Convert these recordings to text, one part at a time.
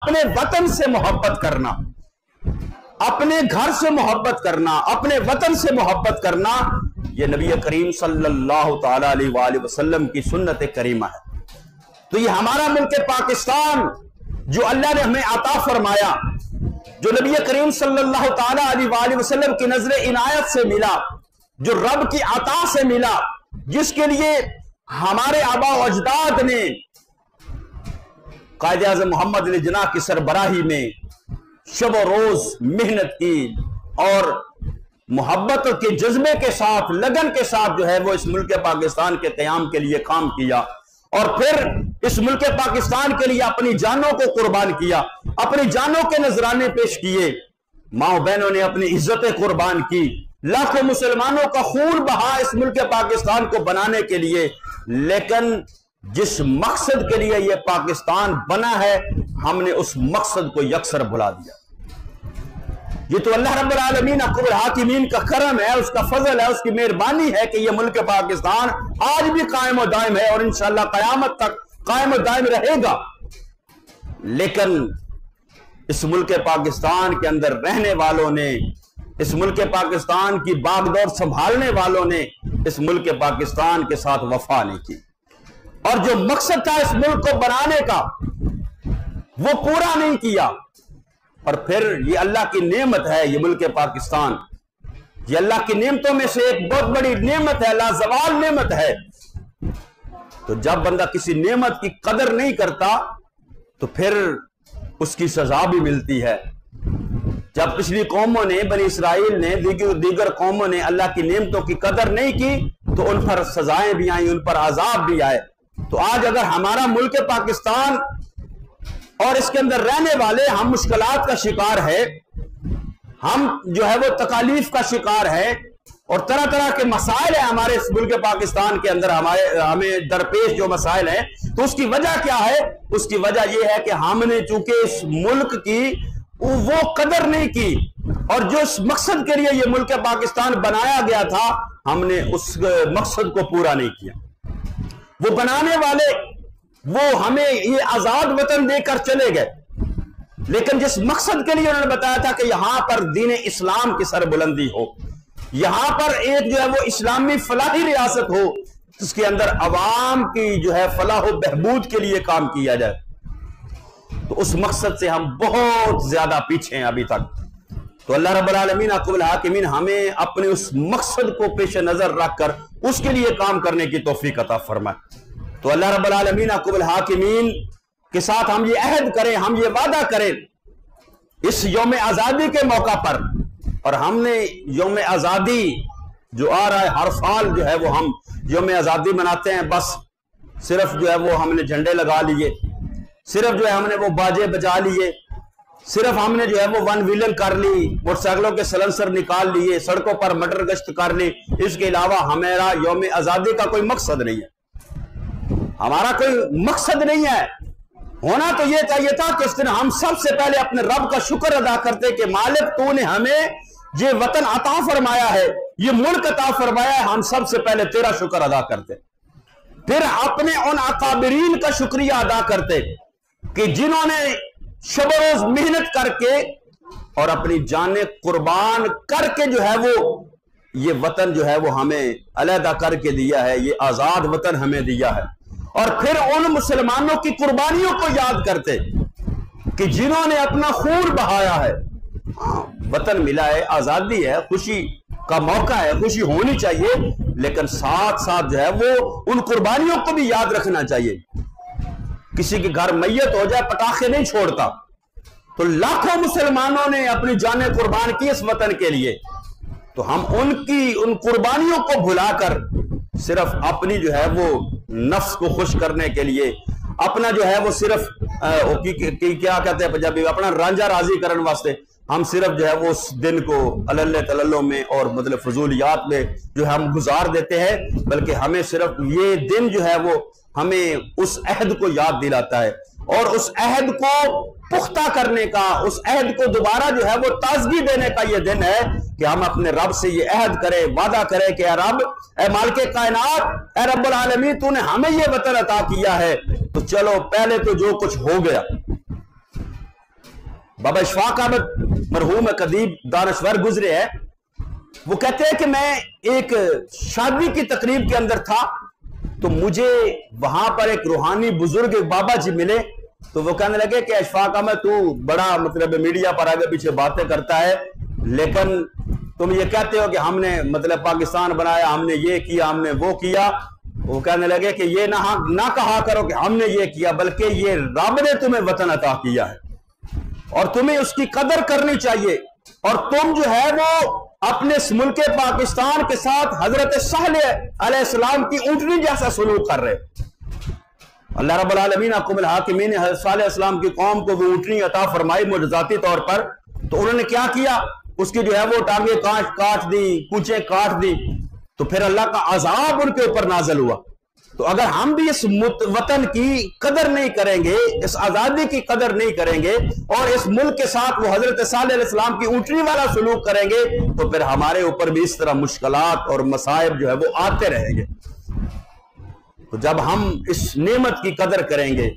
अपने वतन से मोहब्बत करना, अपने घर से मोहब्बत करना, अपने वतन से मोहब्बत करना, यह नबी करीम सल्लल्लाहु ताला अलैहि वसल्लम की सुन्नत करीमा है। तो ये हमारा मुल्क पाकिस्तान जो अल्लाह ने हमें अता फरमाया, जो नबी करीम सल्लल्लाहु ताला अलैहि वसल्लम की नजर इनायत से मिला, जो रब की अता से मिला, जिसके लिए हमारे आबा व अजदाद ने कायदे आज़म मोहम्मद अली जिन्नाह की सरबराही में शब और रोज मेहनत की और मोहब्बत के जज्बे के साथ, लगन के साथ जो है वो इस मुल्क पाकिस्तान के क़याम के लिए काम किया, और फिर इस मुल्क पाकिस्तान के लिए अपनी जानों को कुर्बान किया, अपनी जानों के नजराने पेश किए, माओ बहनों ने अपनी इज्जतें कुर्बान की, लाखों मुसलमानों का खून बहा इस मुल्क पाकिस्तान को बनाने के लिए। लेकिन जिस मकसद के लिए यह पाकिस्तान बना है, हमने उस मकसद को यकसर भुला दिया। ये तो अल्लाह रब्बुल आलमीन अक़बुल हाकिमीन का करम है, उसका फजल है, उसकी मेहरबानी है कि यह मुल्क पाकिस्तान आज भी कायम और दायम है और इंशाअल्लाह क़यामत तक कायम और दायम रहेगा। लेकिन इस मुल्क पाकिस्तान के अंदर रहने वालों ने, इस मुल्क पाकिस्तान की बागडोर संभालने वालों ने इस मुल्क पाकिस्तान के साथ वफा नहीं की, और जो मकसद था इस मुल्क को बनाने का वो पूरा नहीं किया। और फिर ये अल्लाह की नेमत है, ये मुल्क पाकिस्तान, ये अल्लाह की नेमतों में से एक बहुत बड़ी नेमत है, लाजवाल नेमत है। तो जब बंदा किसी नेमत की कदर नहीं करता तो फिर उसकी सजा भी मिलती है। जब पिछली कौमों ने, बनी इसराइल ने, दीगर कौमों ने अल्लाह की नेमतों की कदर नहीं की तो उन पर सजाएं भी आई, उन पर अजाब भी आए। तो आज अगर हमारा मुल्क पाकिस्तान और इसके अंदर रहने वाले हम मुश्किलात का शिकार है, हम जो है वो तकालीफ का शिकार है, और तरह तरह के मसाइल है हमारे इस मुल्क पाकिस्तान के अंदर, हमें दरपेश जो मसाइल है, तो उसकी वजह क्या है? उसकी वजह यह है कि हमने चूंकि इस मुल्क की वो कदर नहीं की, और जो इस मकसद के लिए यह मुल्क पाकिस्तान बनाया गया था, हमने उस मकसद को पूरा नहीं किया। वो बनाने वाले वो हमें ये आजाद वतन देकर चले गए, लेकिन जिस मकसद के लिए उन्होंने बताया था कि यहां पर दीन इस्लाम की सरबुलंदी हो, यहां पर एक जो है वो इस्लामी फलाही रियासत हो, जिसके अंदर अवाम की जो है फलाह बहबूद के लिए काम किया जाए, तो उस मकसद से हम बहुत ज्यादा पीछे हैं अभी तक। तो अल्लाह रब्बुल आलमीन अक़बुल हाकिमीन हमें अपने उस मकसद को पेश नजर रखकर उसके लिए काम करने की तौफीक अता फरमाए। तो अल्लाह रब्बुल आलमीन अक़बुल हाकिमीन के साथ हम ये अहद करें, हम ये वादा करें इस यौम आज़ादी के मौका पर, और हमने यौम आज़ादी जो आ रहा है हर साल जो है वो हम यौम आज़ादी मनाते हैं, बस सिर्फ जो है वो हमने झंडे लगा लिए, सिर्फ जो है हमने वो बाजे बजा लिए, सिर्फ हमने जो है वो वन व्हीलर कर ली, मोटरसाइकिलों के सलेंसर निकाल लिए, सड़कों पर मटर गश्त कर ली। इसके अलावा हमारा यौम आज़ादी का कोई मकसद नहीं है, हमारा कोई मकसद नहीं है। होना तो यह चाहिए था कि इस दिन हम सबसे पहले अपने रब का शुक्र अदा करते कि मालिक तूने हमें ये वतन अता फरमाया है, ये मुल्क अता फरमाया है, हम सबसे पहले तेरा शुक्र अदा करते, फिर अपने उन अकाबरीन का शुक्रिया अदा करते कि जिन्होंने शब रोज मेहनत करके और अपनी जानें कुर्बान करके जो है वो ये वतन जो है वो हमें अलहदा करके दिया है, ये आजाद वतन हमें दिया है। और फिर उन मुसलमानों की कुर्बानियों को याद करते कि जिन्होंने अपना खून बहाया है। वतन मिला है, आजादी है, खुशी का मौका है, खुशी होनी चाहिए, लेकिन साथ साथ जो है वो उन कुर्बानियों को भी याद रखना चाहिए। किसी के घर मैयत हो जाए पटाखे नहीं छोड़ता, तो लाखों मुसलमानों ने अपनी जानें कुर्बान की इस वतन के लिए, तो हम उनकी उन कुर्बानियों को भुलाकर सिर्फ अपनी जो है वो नफ्स को खुश करने के लिए, अपना जो है वो सिर्फ क्या कहते हैं पंजाबी, अपना रांझा राजी करने वास्ते हम सिर्फ जो है वो उस दिन को अल्ले तल्लो में और मतलब फजूलियात में जो है हम गुजार देते हैं, बल्कि हमें सिर्फ ये दिन जो है वो हमें उस अहद को याद दिलाता है, और उस अहद को पुख्ता करने का, उस अहद को दोबारा जो है वो ताजगी देने का ये दिन है कि हम अपने रब से ये अहद करें, वादा करें कि रब, ए मालिक कायनात, ए रब्बुल आलमीन, तूने हमें ये वतन अता किया है, तो चलो पहले तो जो कुछ हो गया बाबा इशफाक अहमद मरहूम कदीब दानश्वर गुजरे है, वो कहते हैं कि मैं एक शादी की तकरीब के अंदर था, तो मुझे वहां पर एक रूहानी बुजुर्ग एक बाबा जी मिले। तो वो कहने लगे कि इशफाक अहमद, तू बड़ा मतलब मीडिया पर आगे पीछे बातें करता है, लेकिन तुम ये कहते हो कि हमने मतलब पाकिस्तान बनाया, हमने ये किया, हमने वो किया। वो कहने लगे कि ये ना कहा करो कि हमने ये किया, बल्कि ये रब ने तुम्हें वतन अता किया है और तुम्हें उसकी कदर करनी चाहिए। और तुम जो है वो अपने मुल्क पाकिस्तान के साथ हजरत सालेह अलैहिस्सलाम की ऊंटनी जैसा सलूक कर रहे हो। अल्लाह रब्बुल आलमीन हुकुमुल हाकिमीन ने हजरत सालेह अलैहिस्सलाम की कौम को वो ऊंटनी अता फरमाई मुअजिजाती तौर पर, तो उन्होंने क्या किया, उसकी जो है वो टांगे काट दी, पूंछें काट दी, तो फिर अल्लाह का अजाब उनके ऊपर नाजिल हुआ। तो अगर हम भी इस वतन की कदर नहीं करेंगे, इस आजादी की कदर नहीं करेंगे और इस मुल्क के साथ वो हजरत सालेह अलैहिस्सलाम की ऊंटनी वाला सलूक करेंगे, तो फिर हमारे ऊपर भी इस तरह मुश्किलात और मसाइब जो है वो आते रहेंगे। तो जब हम इस नेमत की कदर करेंगे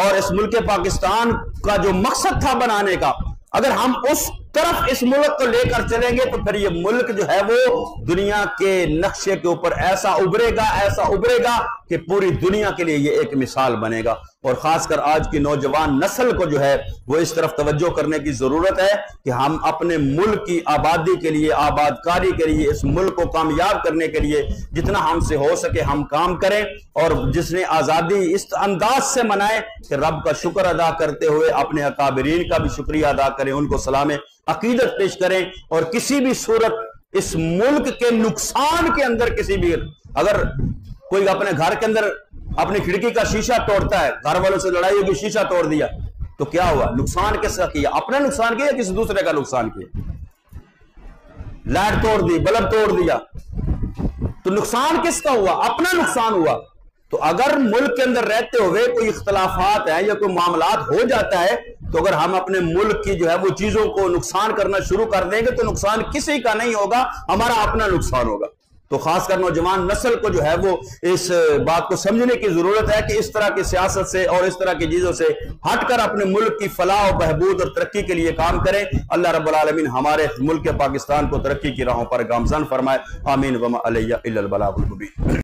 और इस मुल्क पाकिस्तान का जो मकसद था बनाने का, अगर हम उस तरफ इस मुल्क को लेकर चलेंगे, तो फिर ये मुल्क जो है वो दुनिया के नक्शे के ऊपर ऐसा उभरेगा कि पूरी दुनिया के लिए ये एक मिसाल बनेगा। और खासकर आज की नौजवान नस्ल को जो है वो इस तरफ तवज्जो करने की जरूरत है कि हम अपने मुल्क की आबादी के लिए, आबादकारी के लिए, इस मुल्क को कामयाब करने के लिए जितना हमसे हो सके हम काम करें। और जिसने आजादी इस अंदाज से मनाए कि रब का शुक्र अदा करते हुए अपने अकाबरीन का भी शुक्रिया अदा करें, उनको सलाम अकीदत पेश करें। और किसी भी सूरत इस मुल्क के नुकसान के अंदर, किसी भी, अगर कोई अपने घर के अंदर अपनी खिड़की का शीशा तोड़ता है, घर वालों से लड़ाई होगी, शीशा तोड़ दिया, तो क्या हुआ, नुकसान किसका किया, अपना नुकसान किया, किसी दूसरे का नुकसान किया। लाइट तोड़ दी, बल्ब तोड़ दिया, तो नुकसान किसका हुआ, अपना नुकसान हुआ। तो अगर मुल्क के अंदर रहते हुए कोई इख्तलाफात है या कोई मामलात हो जाता है, तो अगर हम अपने मुल्क की जो है वो चीजों को नुकसान करना शुरू कर देंगे, तो नुकसान किसी का नहीं होगा, हमारा अपना नुकसान होगा। तो खासकर नौजवान नस्ल को जो है वो इस बात को समझने की जरूरत है कि इस तरह की सियासत से और इस तरह की चीजों से हटकर अपने मुल्क की फलाह और बहबूद और तरक्की के लिए काम करें। अल्लाह रब्बुल आलमीन हमारे मुल्क पाकिस्तान को तरक्की की राहों पर गामजन फरमाए। आमीन वमा अलैया इल्लल बलागुल मुबीन।